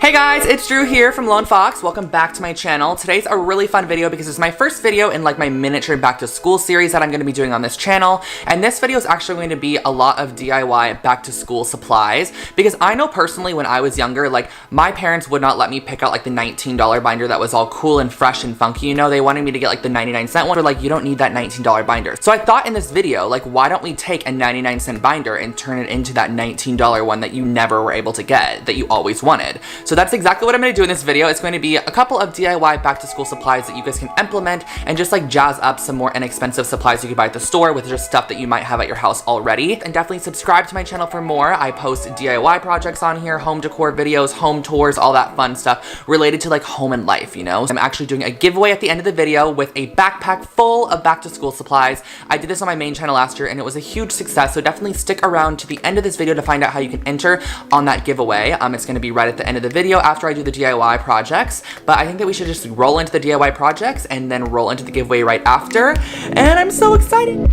Hey guys, it's Drew here from Lone Fox. Welcome back to my channel. Today's a really fun video because it's my first video in like my miniature back to school series that I'm going to be doing on this channel. And this video is actually going to be a lot of DIY back to school supplies because I know personally when I was younger, like my parents would not let me pick out like the $19 binder that was all cool and fresh and funky. You know, they wanted me to get like the 99-cent one. Or like, you don't need that $19 binder. So I thought in this video, like, why don't we take a 99-cent binder and turn it into that $19 one that you never were able to get, that you always wanted. So that's exactly what I'm going to do in this video. It's going to be a couple of DIY back to school supplies that you guys can implement and just like jazz up some more inexpensive supplies you could buy at the store with just stuff that you might have at your house already. And definitely subscribe to my channel for more. I post DIY projects on here, home decor videos, home tours, all that fun stuff related to like home and life, you know? I'm actually doing a giveaway at the end of the video with a backpack full of back to school supplies. I did this on my main channel last year and it was a huge success, so definitely stick around to the end of this video to find out how you can enter on that giveaway. It's going to be right at the end of the video after I do the DIY projects, but I think that we should just roll into the DIY projects and then roll into the giveaway right after, and I'm so excited!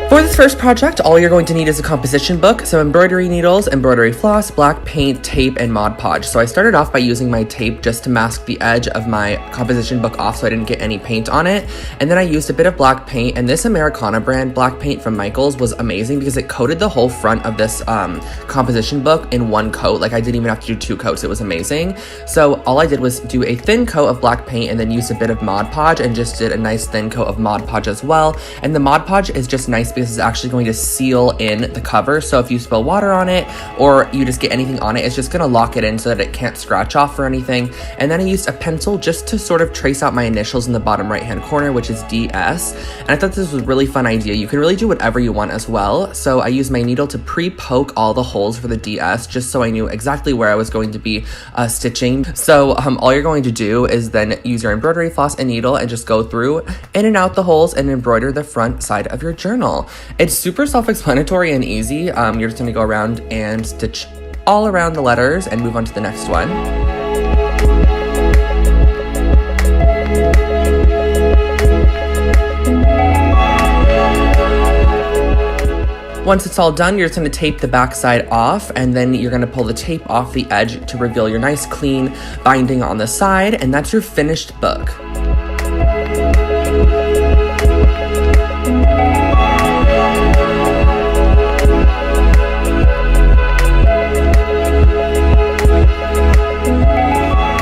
For this first project, all you're going to need is a composition book, some embroidery needles, embroidery floss, black paint, tape, and Mod Podge. So I started off by using my tape just to mask the edge of my composition book off so I didn't get any paint on it. And then I used a bit of black paint, and this Americana brand black paint from Michaels was amazing because it coated the whole front of this composition book in one coat. Like I didn't even have to do two coats, it was amazing. So all I did was do a thin coat of black paint and then used a bit of Mod Podge and just did a nice thin coat of Mod Podge as well. And the Mod Podge is just nice because it's actually going to seal in the cover, so if you spill water on it or you just get anything on it, it's just going to lock it in so that it can't scratch off or anything. And then I used a pencil just to sort of trace out my initials in the bottom right hand corner, which is DS, and I thought this was a really fun idea. You can really do whatever you want as well, so I used my needle to pre-poke all the holes for the DS just so I knew exactly where I was going to be stitching. So all you're going to do is then use your embroidery floss and needle and just go through in and out the holes and embroider the front side of your journal. It's super self-explanatory and easy. You're just going to go around and stitch all around the letters and move on to the next one. Once it's all done, you're just going to tape the back side off, and then you're going to pull the tape off the edge to reveal your nice clean binding on the side, and that's your finished book.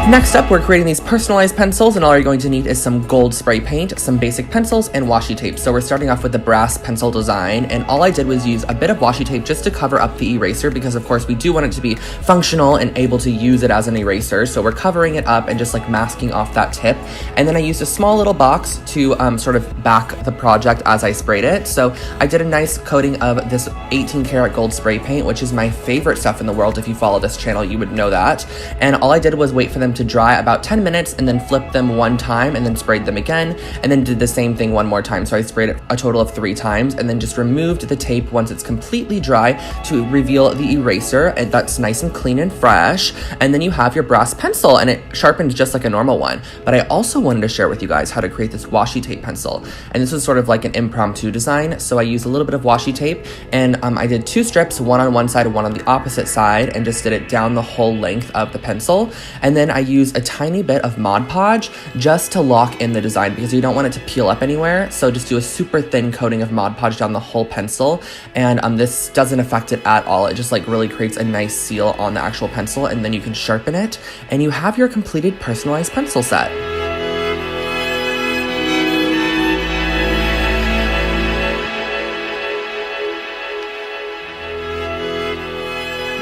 Next up, we're creating these personalized pencils, and all you're going to need is some gold spray paint, some basic pencils, and washi tape. So we're starting off with the brass pencil design, and all I did was use a bit of washi tape just to cover up the eraser because of course we do want it to be functional and able to use it as an eraser. So we're covering it up and just like masking off that tip. And then I used a small little box to sort of back the project as I sprayed it. So I did a nice coating of this 18 karat gold spray paint, which is my favorite stuff in the world. If you follow this channel, you would know that. And all I did was wait for them to dry about 10 minutes and then flip them one time and then sprayed them again and then did the same thing one more time. So I sprayed it a total of 3 times and then just removed the tape once it's completely dry to reveal the eraser, and that's nice and clean and fresh. And then you have your brass pencil and it sharpens just like a normal one. But I also wanted to share with you guys how to create this washi tape pencil, and this was sort of like an impromptu design. So I used a little bit of washi tape and I did 2 strips, one on one side and one on the opposite side, and just did it down the whole length of the pencil. And then I used a tiny bit of Mod Podge just to lock in the design because you don't want it to peel up anywhere. So just do a super thin coating of Mod Podge down the whole pencil, and this doesn't affect it at all. It just like really creates a nice seal on the actual pencil, and then you can sharpen it and you have your completed personalized pencil set.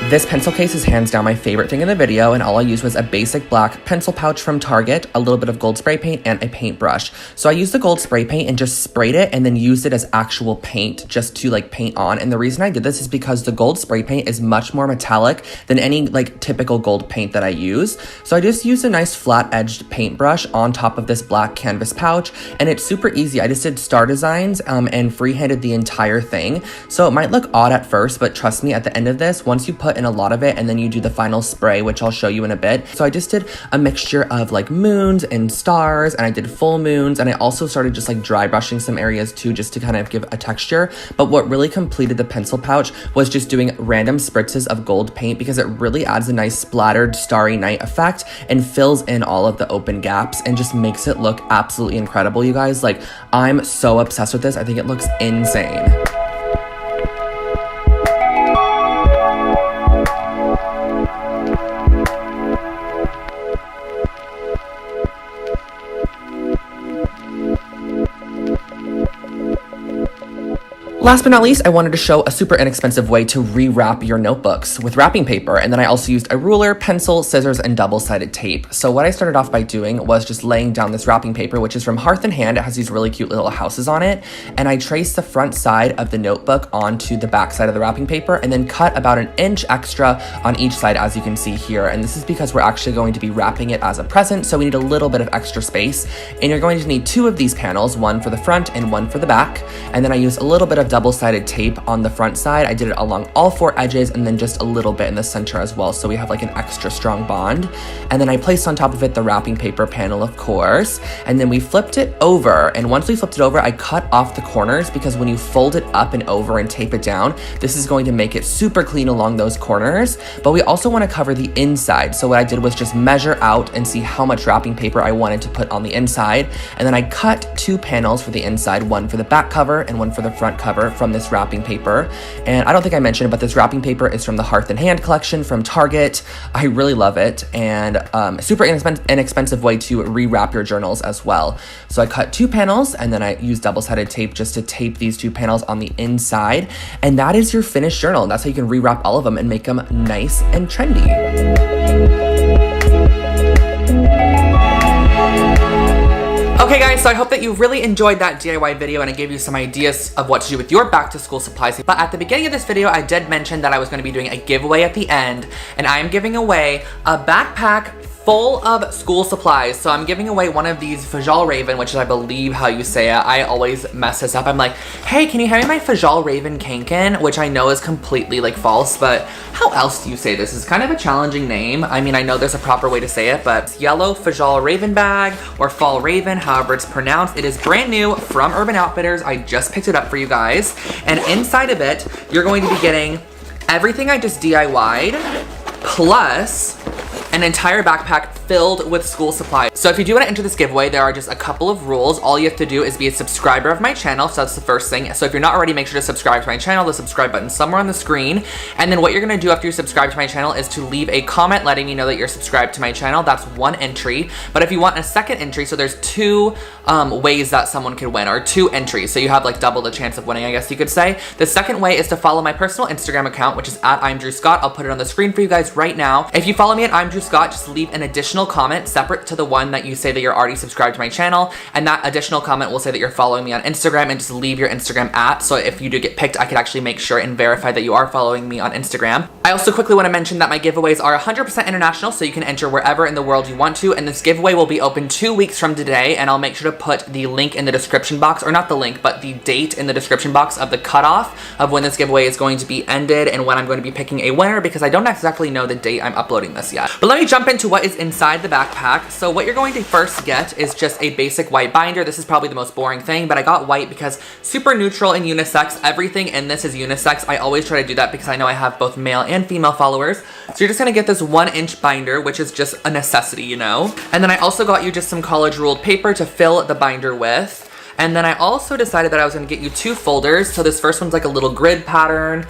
This pencil case is hands down my favorite thing in the video, and all I used was a basic black pencil pouch from Target, a little bit of gold spray paint, and a paintbrush. So I used the gold spray paint and just sprayed it and then used it as actual paint just to like paint on. And the reason I did this is because the gold spray paint is much more metallic than any like typical gold paint that I use. So I just used a nice flat edged paintbrush on top of this black canvas pouch, and it's super easy. I just did star designs and freehanded the entire thing. So it might look odd at first, but trust me, at the end of this, once you put in a lot of it, and then you do the final spray, which I'll show you in a bit. So I just did a mixture of like moons and stars, and I did full moons, and I also started just like dry brushing some areas too, just to kind of give a texture. But what really completed the pencil pouch was just doing random spritzes of gold paint, because it really adds a nice splattered starry night effect and fills in all of the open gaps and just makes it look absolutely incredible, you guys. Like, I'm so obsessed with this. I think it looks insane. Last but not least, I wanted to show a super inexpensive way to rewrap your notebooks with wrapping paper. And then I also used a ruler, pencil, scissors, and double-sided tape. So what I started off by doing was just laying down this wrapping paper, which is from Hearth and Hand. It has these really cute little houses on it. And I traced the front side of the notebook onto the back side of the wrapping paper, and then cut about an inch extra on each side, as you can see here. And this is because we're actually going to be wrapping it as a present, so we need a little bit of extra space. And you're going to need 2 of these panels, one for the front and one for the back. And then I used a little bit of double-sided tape on the front side. I did it along all 4 edges, and then just a little bit in the center as well, so we have like an extra strong bond. And then I placed on top of it the wrapping paper panel, of course, and then we flipped it over. And once we flipped it over, I cut off the corners, because when you fold it up and over and tape it down, this is going to make it super clean along those corners. But we also want to cover the inside, so what I did was just measure out and see how much wrapping paper I wanted to put on the inside, and then I cut 2 panels for the inside, one for the back cover and one for the front cover, from this wrapping paper. And I don't think I mentioned it, but this wrapping paper is from the Hearth and Hand collection from Target. I really love it, and super inexpensive way to rewrap your journals as well. So I cut 2 panels, and then I used double-sided tape just to tape these 2 panels on the inside, and that is your finished journal. And that's how you can rewrap all of them and make them nice and trendy. Okay guys, so I hope that you really enjoyed that DIY video, and I gave you some ideas of what to do with your back to school supplies. But at the beginning of this video, I did mention that I was going to be doing a giveaway at the end, and I am giving away a backpack full of school supplies. So I'm giving away one of these Fajal Raven, which is, I believe, how you say it. I always mess this up. I'm like, hey, can you hand me my Fajal Raven Kanken? Which I know is completely like false, but how else do you say this? It's kind of a challenging name. I mean, I know there's a proper way to say it, but it's yellow Fajal Raven bag, or Fall Raven, however it's pronounced. It is brand new from Urban Outfitters. I just picked it up for you guys. And inside of it, you're going to be getting everything I just DIY'd, plus an entire backpack filled with school supplies. So if you do want to enter this giveaway, there are just a couple of rules. All you have to do is be a subscriber of my channel, so that's the first thing. So if you're not already, make sure to subscribe to my channel, the subscribe button somewhere on the screen. And then what you're gonna do after you subscribe to my channel is to leave a comment letting me know that you're subscribed to my channel. That's 1 entry. But if you want a second entry, so there's 2 ways that someone could win, or 2 entries. So you have like double the chance of winning, I guess you could say. The second way is to follow my personal Instagram account, which is at @I'mDrewScott. I'll put it on the screen for you guys right now. If you follow me at @I'mDrewScott, just leave an additional comment separate to the one that you say that you're already subscribed to my channel, and that additional comment will say that you're following me on Instagram, and just leave your Instagram @ so if you do get picked, I could actually make sure and verify that you are following me on Instagram. I also quickly want to mention that my giveaways are 100% international, so you can enter wherever in the world you want to, and this giveaway will be open 2 weeks from today, and I'll make sure to put the link in the description box, or not the link, but the date in the description box of the cutoff of when this giveaway is going to be ended and when I'm going to be picking a winner, because I don't exactly know the date I'm uploading this yet. But let me jump into what is inside the backpack. So what you're going to first get is just a basic white binder. This is probably the most boring thing, but I got white because super neutral and unisex. Everything in this is unisex. I always try to do that because I know I have both male and female followers. So you're just gonna get this 1-inch binder, which is just a necessity, you know? And then I also got you just some college ruled paper to fill the binder with. And then I also decided that I was gonna get you 2 folders. So this first one's like a little grid pattern,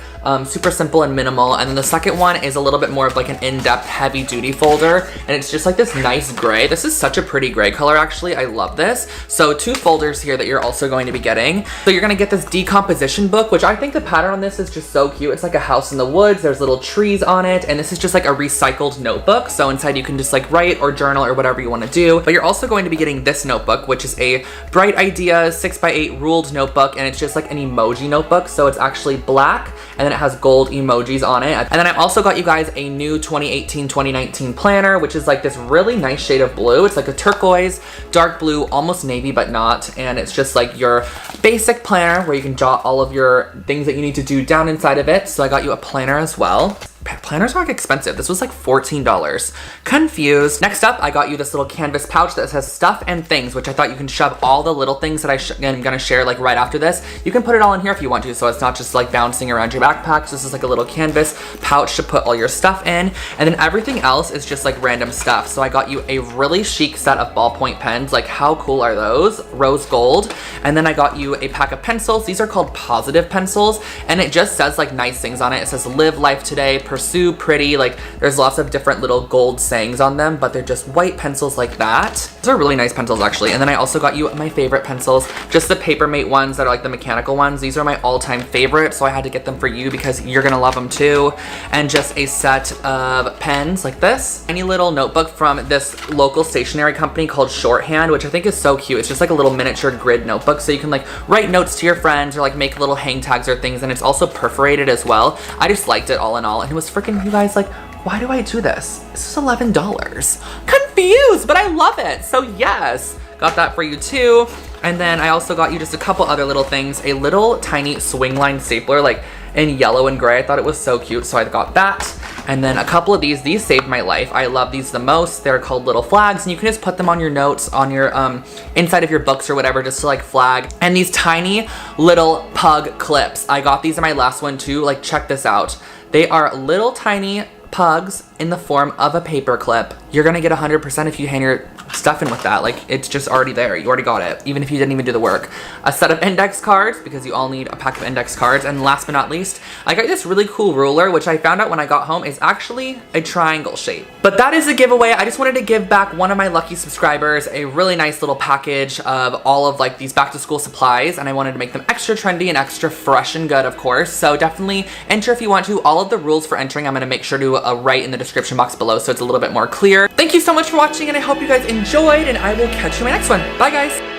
super simple and minimal. And then the second one is a little bit more of like an in-depth heavy duty folder. And it's just like this nice gray. This is such a pretty gray color, actually. I love this. So 2 folders here that you're also going to be getting. So you're gonna get this decomposition book, which I think the pattern on this is just so cute. It's like a house in the woods. There's little trees on it. And this is just like a recycled notebook. So inside you can just like write or journal or whatever you wanna do. But you're also going to be getting this notebook, which is a Bright Idea 6x8 ruled notebook, and it's just like an emoji notebook. So it's actually black, and then it has gold emojis on it. And then I also got you guys a new 2018-2019 planner, which is like this really nice shade of blue. It's like a turquoise, dark blue, almost navy, but not. And it's just like your basic planner where you can jot all of your things that you need to do down inside of it. So I got you a planner as well. Planners are like expensive. This was like $14. Confused. Next up, I got you this little canvas pouch that says stuff and things, which I thought you can shove all the little things that I'm gonna share like right after this. You can put it all in here if you want to, so it's not just like bouncing around your backpack. So this is like a little canvas pouch to put all your stuff in. And then everything else is just like random stuff. So I got you a really chic set of ballpoint pens. Like how cool are those? Rose gold. And then I got you a pack of pencils. These are called positive pencils. And it just says like nice things on it. It says live life today, pursue pretty. Like there's lots of different little gold sayings on them, but they're just white pencils like that. These are really nice pencils actually. And then I also got you my favorite pencils, just the Papermate ones that are like the mechanical ones. These are my all-time favorite, so I had to get them for you because you're gonna love them too. And just a set of pens like this. Tiny little notebook from this local stationery company called Shorthand, which I think is so cute. It's just like a little miniature grid notebook, so you can like write notes to your friends or like make little hang tags or things, and it's also perforated as well. I just liked it all in all, and it was freaking, you guys, like, why do I do this? This is $11. Confused, but I love it. So yes, got that for you too. And then I also got you just a couple other little things. A little tiny swing line stapler, like in yellow and gray. I thought it was so cute, so I got that. And then a couple of these saved my life. I love these the most. They're called little flags, and you can just put them on your notes, on your inside of your books or whatever, just to like flag. And these tiny little pug clips. I got these in my last one too. Like check this out. They are little tiny pugs in the form of a paper clip. You're gonna get 100% if you hang your stuff in with that. Like it's just already there. You already got it, even if you didn't even do the work. A set of index cards, because you all need a pack of index cards. And last but not least, I got this really cool ruler, which I found out when I got home is actually a triangle shape. But that is a giveaway. I just wanted to give back one of my lucky subscribers a really nice little package of all of like these back to school supplies, and I wanted to make them extra trendy and extra fresh and good, of course. So definitely enter if you want to. All of the rules for entering I'm gonna make sure to write in the description box below, so it's a little bit more clear. Thank you so much for watching, and I hope you guys enjoyed, and I will catch you in my next one. Bye guys.